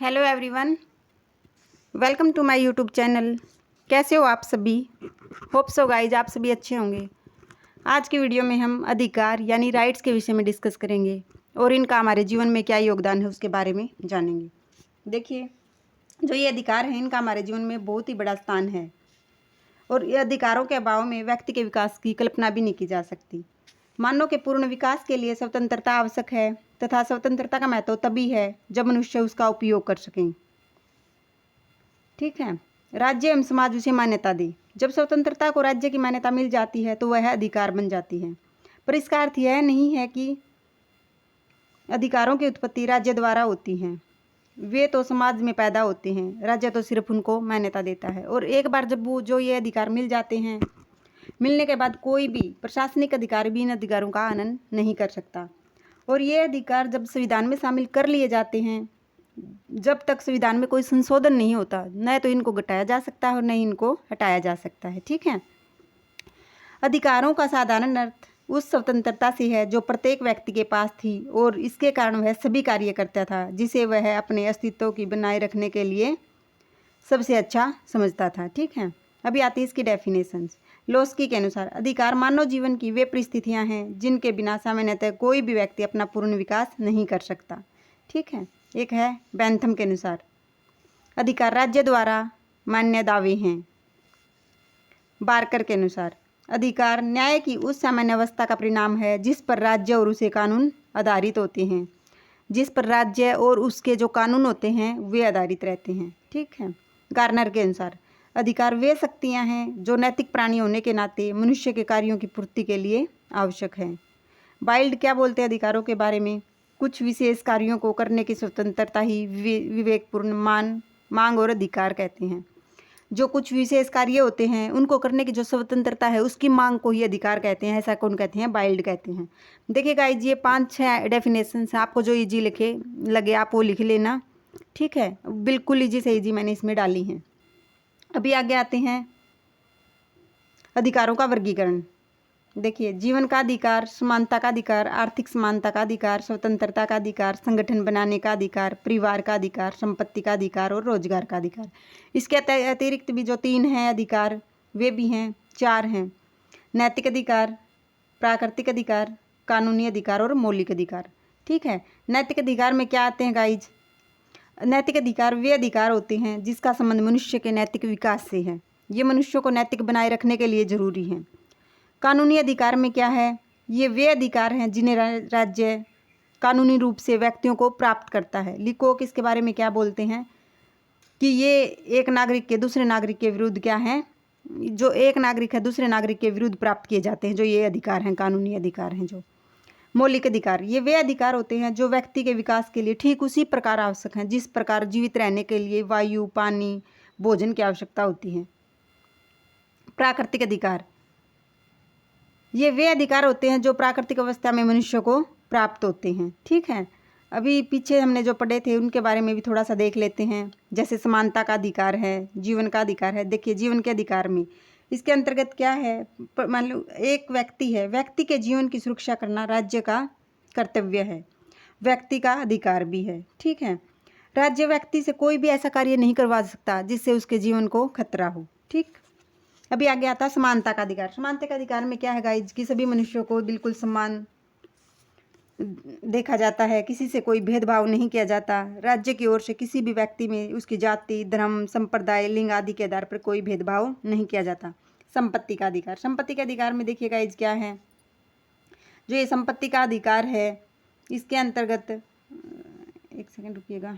Hello everyone, welcome to my YouTube channel. कैसे हो आप सभी? होप सो गाइज आप सभी अच्छे होंगे। आज की वीडियो में हम अधिकार यानी राइट्स के विषय में डिस्कस करेंगे और इनका हमारे जीवन में क्या योगदान है उसके बारे में जानेंगे। देखिए, जो ये अधिकार हैं इनका हमारे जीवन में बहुत ही बड़ा स्थान है और ये अधिकारों के अभाव में व्यक्ति के विकास की कल्पना भी नहीं की जा सकती। मानव के पूर्ण विकास के लिए स्वतंत्रता आवश्यक है तथा स्वतंत्रता का महत्व तभी है जब मनुष्य उसका उपयोग कर सकें। ठीक है, राज्य एवं समाज उसे मान्यता दे। जब स्वतंत्रता को राज्य की मान्यता मिल जाती है तो वह अधिकार बन जाती है। पर इसका अर्थ यह नहीं है कि अधिकारों की उत्पत्ति राज्य द्वारा होती है। वे तो समाज में पैदा होते हैं, राज्य तो सिर्फ उनको मान्यता देता है। और एक बार जब वो जो ये अधिकार मिल जाते हैं, मिलने के बाद कोई भी प्रशासनिक अधिकारी भी इन अधिकारों का आनंद नहीं कर सकता। और ये अधिकार जब संविधान में शामिल कर लिए जाते हैं, जब तक संविधान में कोई संशोधन नहीं होता, न तो इनको घटाया जा सकता है और न ही इनको हटाया जा सकता है। ठीक है, अधिकारों का साधारण अर्थ उस स्वतंत्रता से है जो प्रत्येक व्यक्ति के पास थी और इसके कारण वह सभी कार्य करता था जिसे वह अपने अस्तित्व की बनाए रखने के लिए सबसे अच्छा समझता था। ठीक है, अभी आती है इसकी डेफिनेशंस। लोस्की के अनुसार अधिकार मानव जीवन की वे परिस्थितियां हैं जिनके बिना सामान्यतः कोई भी व्यक्ति अपना पूर्ण विकास नहीं कर सकता। ठीक है, एक है बैंथम के अनुसार अधिकार राज्य द्वारा मान्य दावे हैं। बार्कर के अनुसार अधिकार न्याय की उस सामान्य अवस्था का परिणाम है जिस पर राज्य और उसे कानून आधारित होते हैं, जिस पर राज्य और उसके जो कानून होते हैं वे आधारित रहते हैं। ठीक है, गार्नर के अनुसार अधिकार वे शक्तियां हैं जो नैतिक प्राणी होने के नाते मनुष्य के कार्यों की पूर्ति के लिए आवश्यक हैं। वाइल्ड क्या बोलते हैं अधिकारों के बारे में? कुछ विशेष कार्यों को करने की स्वतंत्रता ही विवेकपूर्ण मांग और अधिकार कहते हैं। जो कुछ विशेष कार्य होते हैं उनको करने की जो स्वतंत्रता है उसकी मांग को ही अधिकार कहते हैं। ऐसा कौन कहते हैं? वाइल्ड कहते हैं। देखिए गाइज, ये 5-6 डेफिनेशन है, आपको जो इजी लिखे लगे आप वो लिख लेना। ठीक है, बिल्कुल इजी से इजी मैंने इसमें डाली हैं। अभी आगे आते हैं अधिकारों का वर्गीकरण। देखिए, जीवन का अधिकार, समानता का अधिकार, आर्थिक समानता का अधिकार, स्वतंत्रता का अधिकार, संगठन बनाने का अधिकार, परिवार का अधिकार, संपत्ति का अधिकार और रोजगार का अधिकार। इसके अतिरिक्त भी जो 3 हैं अधिकार वे भी हैं, 4 हैं। नैतिक अधिकार, प्राकृतिक अधिकार, कानूनी अधिकार और मौलिक अधिकार। ठीक है, नैतिक अधिकार में क्या आते हैं गाइज? नैतिक अधिकार वे अधिकार होते हैं जिसका संबंध मनुष्य के नैतिक विकास से है। ये मनुष्य को नैतिक बनाए रखने के लिए जरूरी है। कानूनी अधिकार में क्या है? ये वे अधिकार हैं जिन्हें राज्य कानूनी रूप से व्यक्तियों को प्राप्त करता है। लिकोक इसके बारे में क्या बोलते हैं कि ये एक नागरिक के दूसरे नागरिक के विरुद्ध क्या है, जो एक नागरिक है दूसरे नागरिक के विरुद्ध प्राप्त किए जाते हैं, जो ये अधिकार हैं, कानूनी अधिकार हैं। जो मौलिक अधिकार, ये वे अधिकार होते हैं जो व्यक्ति के विकास के लिए ठीक उसी प्रकार आवश्यक हैं जिस प्रकार जीवित रहने के लिए वायु, पानी, भोजन की आवश्यकता होती है। प्राकृतिक अधिकार, ये वे अधिकार होते हैं जो प्राकृतिक अवस्था में मनुष्य को प्राप्त होते हैं। ठीक है, अभी पीछे हमने जो पढ़े थे उनके बारे में भी थोड़ा सा देख लेते हैं। जैसे समानता का अधिकार है, जीवन का अधिकार है। देखिए, जीवन के अधिकार में इसके अंतर्गत क्या है? मान लो एक व्यक्ति है, व्यक्ति के जीवन की सुरक्षा करना राज्य का कर्तव्य है, व्यक्ति का अधिकार भी है। ठीक है, राज्य व्यक्ति से कोई भी ऐसा कार्य नहीं करवा सकता जिससे उसके जीवन को खतरा हो। ठीक, अभी आगे आता है समानता का अधिकार। समानता का अधिकार में क्या है गाइज कि सभी मनुष्यों को बिल्कुल समान देखा जाता है, किसी से कोई भेदभाव नहीं किया जाता। राज्य की ओर से किसी भी व्यक्ति में उसकी जाति, धर्म, संप्रदाय, लिंग आदि के आधार पर कोई भेदभाव नहीं किया जाता। संपत्ति का अधिकार, संपत्ति के अधिकार में देखिए गाइज क्या है, जो ये संपत्ति का अधिकार है इसके अंतर्गत, एक सेकंड रुकिएगा,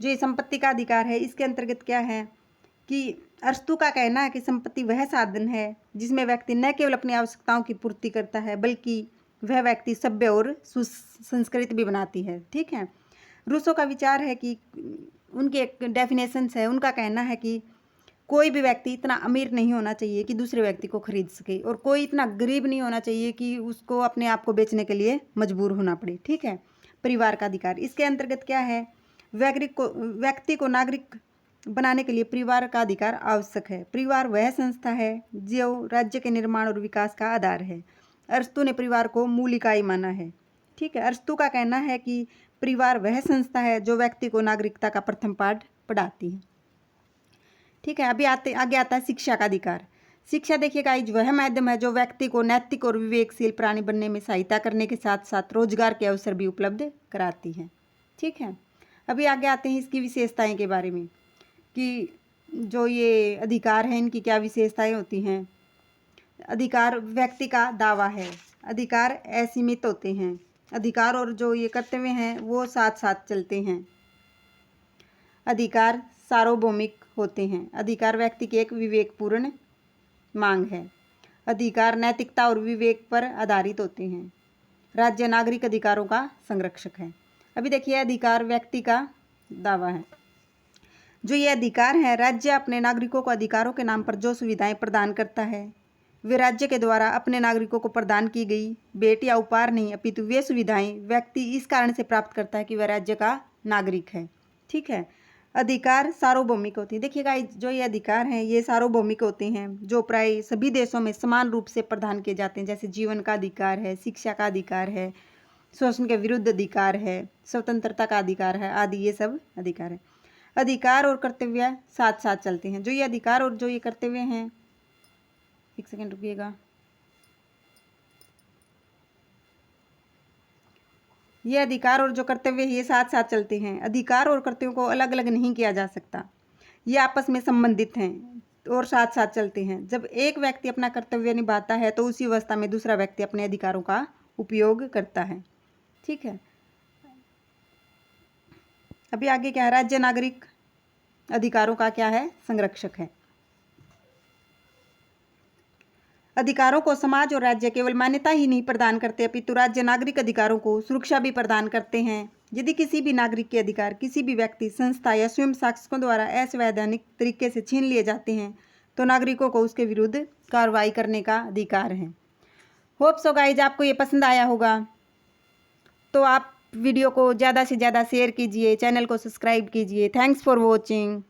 जो ये संपत्ति का अधिकार है इसके अंतर्गत क्या है कि अरस्तु का कहना है कि संपत्ति वह साधन है जिसमें व्यक्ति न केवल अपनी आवश्यकताओं की पूर्ति करता है बल्कि वह व्यक्ति सभ्य और सुसंस्कृत भी बनाती है। ठीक है, रूसो का विचार है कि उनकी एक डेफिनेशंस है, उनका कहना है कि कोई भी व्यक्ति इतना अमीर नहीं होना चाहिए कि दूसरे व्यक्ति को खरीद सके और कोई इतना गरीब नहीं होना चाहिए कि उसको अपने आप को बेचने के लिए मजबूर होना पड़े। ठीक है, परिवार का अधिकार, इसके अंतर्गत क्या है, व्यक्ति को नागरिक बनाने के लिए परिवार का अधिकार आवश्यक है। परिवार वह संस्था है जो राज्य के निर्माण और विकास का आधार है। अरस्तु ने परिवार को मूल इकाई माना है। ठीक है, अरस्तु का कहना है कि परिवार वह संस्था है जो व्यक्ति को नागरिकता का प्रथम पाठ पढ़ाती है। ठीक है, अभी आगे आता है शिक्षा का अधिकार। शिक्षा देखिए गाइज वह माध्यम है जो व्यक्ति को नैतिक और विवेकशील प्राणी बनने में सहायता करने के साथ साथ रोजगार के अवसर भी उपलब्ध कराती है। ठीक है, अभी आगे आते हैं इसकी विशेषताएं के बारे में कि जो ये अधिकार हैं इनकी क्या विशेषताएं होती हैं। अधिकार व्यक्ति का दावा है, अधिकार असीमित होते हैं, अधिकार और जो ये कर्तव्य हैं वो साथ साथ चलते हैं, अधिकार सार्वभौमिक होते हैं, अधिकार व्यक्ति की एक विवेकपूर्ण मांग है, अधिकार नैतिकता और विवेक पर आधारित होते हैं, राज्य नागरिक अधिकारों का संरक्षक है। अभी देखिए अधिकार व्यक्ति का दावा है। जो ये अधिकार है, राज्य अपने नागरिकों को अधिकारों के नाम पर जो सुविधाएं प्रदान करता है वे राज्य के द्वारा अपने नागरिकों को प्रदान की गई भेंट या उपहार नहीं, अपितु वे सुविधाएं व्यक्ति इस कारण से प्राप्त करता है कि वह राज्य का नागरिक है। ठीक है, अधिकार सार्वभौमिक होते हैं। देखिएगा जो ये अधिकार हैं ये सार्वभौमिक होते हैं जो प्राय सभी देशों में समान रूप से प्रदान किए जाते हैं, जैसे जीवन का अधिकार है, शिक्षा का अधिकार है, शोषण के विरुद्ध अधिकार है, स्वतंत्रता का अधिकार है आदि, ये सब अधिकार है। अधिकार और कर्तव्य साथ साथ चलते हैं। जो ये अधिकार और जो ये कर्तव्य हैं, एक सेकंड रुकिएगा, ये अधिकार और जो कर्तव्य है ये साथ साथ चलते हैं। अधिकार और कर्तव्यों को अलग अलग नहीं किया जा सकता, ये आपस में संबंधित हैं और साथ साथ चलते हैं। जब एक व्यक्ति अपना कर्तव्य निभाता है तो उसी अवस्था में दूसरा व्यक्ति अपने अधिकारों का उपयोग करता है। ठीक है, अभी आगे क्या है, राज्य नागरिक अधिकारों का क्या है, संरक्षक है। अधिकारों को समाज और राज्य केवल मान्यता ही नहीं प्रदान करते अपितु राज्य नागरिक अधिकारों को सुरक्षा भी प्रदान करते हैं। यदि किसी भी नागरिक के अधिकार किसी भी व्यक्ति, संस्था या स्वयं शासकों द्वारा असंवैधानिक तरीके से छीन लिए जाते हैं तो नागरिकों को उसके विरुद्ध कार्रवाई करने का अधिकार है। होप सो गाइज आपको ये पसंद आया होगा, तो आप वीडियो को ज़्यादा से ज़्यादा शेयर कीजिए, चैनल को सब्सक्राइब कीजिए। Thanks for watching.